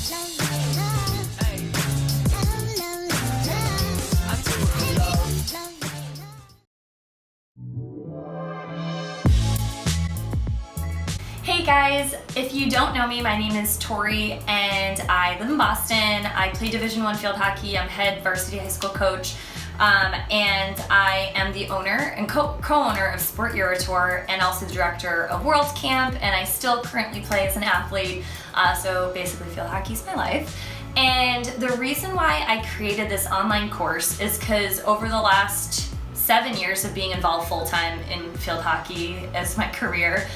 Hey guys, if you don't know me, my name is Tori and I live in Boston. I play Division I field hockey. I'm head varsity high school coach, and I am the owner and co-owner of Sport EuroTour and also the director of World Camp, and I still currently play as an athlete, so basically field hockey is my life. And the reason why I created this online course is because over the last 7 years of being involved full-time in field hockey as my career,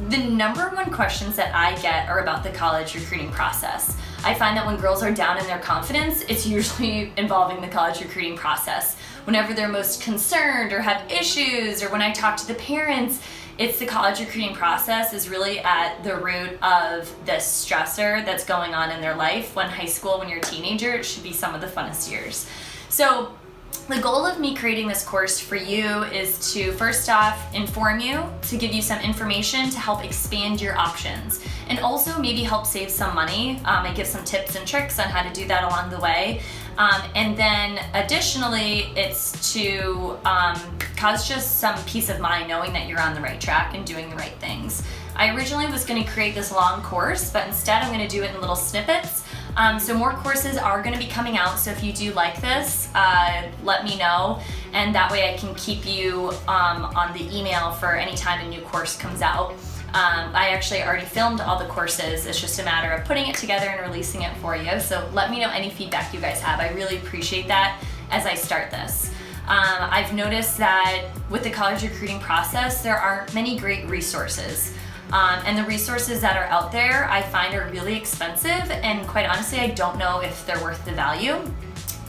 the number one questions that I get are about the college recruiting process. I find that when girls are down in their confidence, it's usually involving the college recruiting process. Whenever they're most concerned or have issues, or when I talk to the parents, it's the college recruiting process is really at the root of this stressor that's going on in their life. When high school, when you're a teenager, it should be some of the funnest years. So the goal of me creating this course for you is to, first off, inform you, to give you some information to help expand your options, and also maybe help save some money. I give some tips and tricks on how to do that along the way. And then additionally, it's to cause just some peace of mind knowing that you're on the right track and doing the right things. I originally was going to create this long course, but instead I'm going to do it in little snippets. So more courses are going to be coming out, so if you do like this, let me know, and that way I can keep you on the email for any time a new course comes out. I actually already filmed all the courses. It's just a matter of putting it together and releasing it for you, so let me know any feedback you guys have. I really appreciate that as I start this. I've noticed that with the college recruiting process, there aren't many great resources. And the resources that are out there I find are really expensive, and quite honestly I don't know if they're worth the value.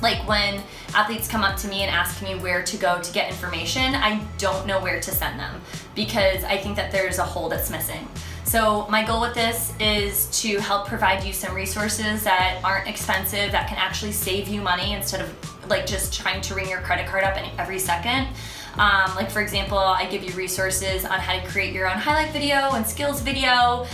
Like when athletes come up to me and ask me where to go to get information, I don't know where to send them because I think that there's a hole that's missing. So my goal with this is to help provide you some resources that aren't expensive, that can actually save you money instead of like just trying to ring your credit card up every second. Like for example, I give you resources on how to create your own highlight video and skills video,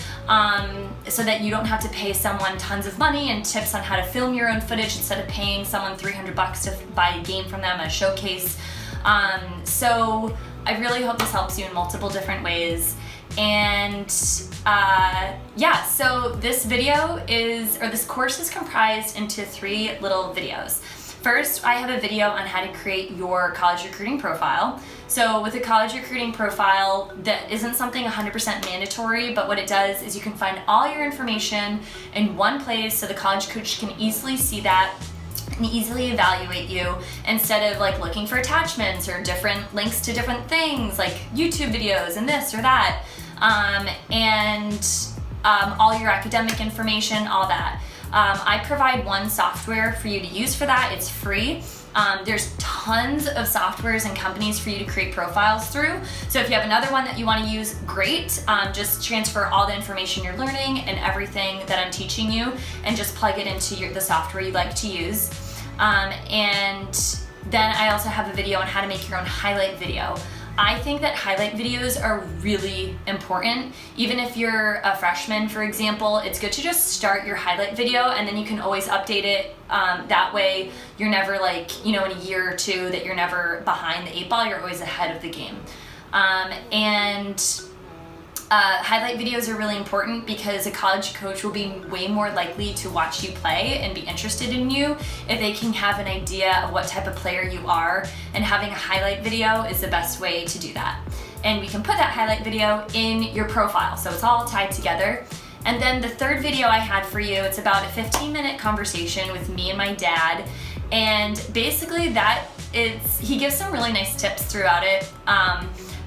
so that you don't have to pay someone tons of money, and tips on how to film your own footage instead of paying someone $300 to buy a game from them, a showcase. So I really hope this helps you in multiple different ways. And yeah, so this course is comprised into 3 little videos. First, I have a video on how to create your college recruiting profile. So with a college recruiting profile, that isn't something 100% mandatory, but what it does is you can find all your information in one place so the college coach can easily see that and easily evaluate you instead of like looking for attachments or different links to different things like YouTube videos and this or that, all your academic information, all that. I provide one software for you to use for that. It's free. There's tons of softwares and companies for you to create profiles through. So if you have another one that you want to use, great. Just transfer all the information you're learning and everything that I'm teaching you and just plug it into the software you like to use. And then I also have a video on how to make your own highlight video. I think that highlight videos are really important. Even if you're a freshman, for example, it's good to just start your highlight video and then you can always update it. That way you're never like, in a year or two that you're never behind the 8 ball, you're always ahead of the game. Highlight videos are really important because a college coach will be way more likely to watch you play and be interested in you if they can have an idea of what type of player you are, and having a highlight video is the best way to do that. And we can put that highlight video in your profile, so it's all tied together. And then the third video I had for you, it's about a 15-minute conversation with me and my dad, and basically he gives some really nice tips throughout it.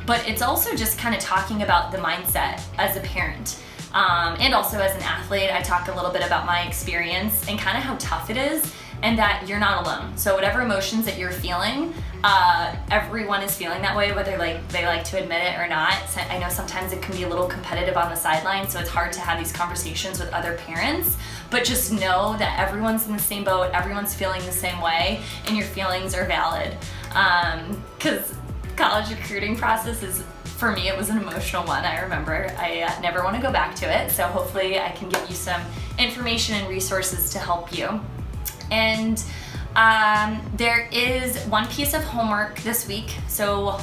But it's also just kind of talking about the mindset as a parent, and also as an athlete. I talk a little bit about my experience and kind of how tough it is, and that you're not alone. So whatever emotions that you're feeling, everyone is feeling that way, whether they like to admit it or not. I know sometimes it can be a little competitive on the sideline, so it's hard to have these conversations with other parents, but just know that everyone's in the same boat, everyone's feeling the same way, and your feelings are valid. Because college recruiting process is for me, it was an emotional one. I remember I never want to go back to it. So hopefully I can give you some information and resources to help you. And there is one piece of homework this week. So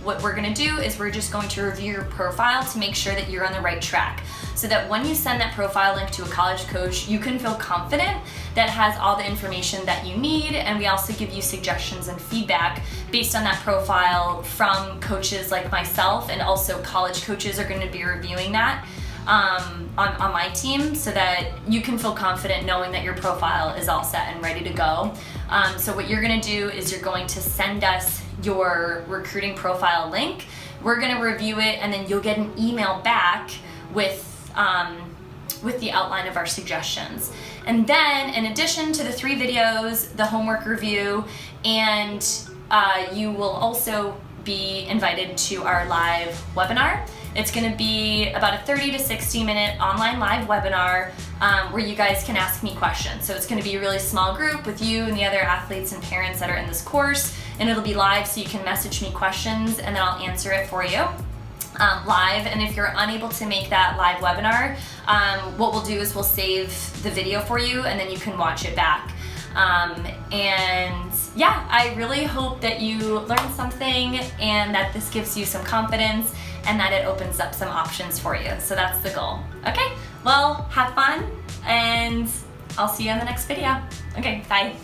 what we're gonna do is we're just going to review your profile to make sure that you're on the right track, so that when you send that profile link to a college coach, you can feel confident that it has all the information that you need. And we also give you suggestions and feedback based on that profile from coaches like myself, and also college coaches are going to be reviewing that on my team, so that you can feel confident knowing that your profile is all set and ready to go. So what you're going to do is you're going to send us your recruiting profile link. We're going to review it, and then you'll get an email back with the outline of our suggestions. And then in addition to the 3 videos, the homework review, and you will also be invited to our live webinar. It's going to be about a 30 to 60 minute online live webinar where you guys can ask me questions. So it's going to be a really small group with you and the other athletes and parents that are in this course, and it'll be live, so you can message me questions and then I'll answer it for you live. And if you're unable to make that live webinar, what we'll do is we'll save the video for you, and then you can watch it back. And yeah, I really hope that you learned something, and that this gives you some confidence, and that it opens up some options for you. So that's the goal. Okay, well, have fun, and I'll see you in the next video. Okay, bye.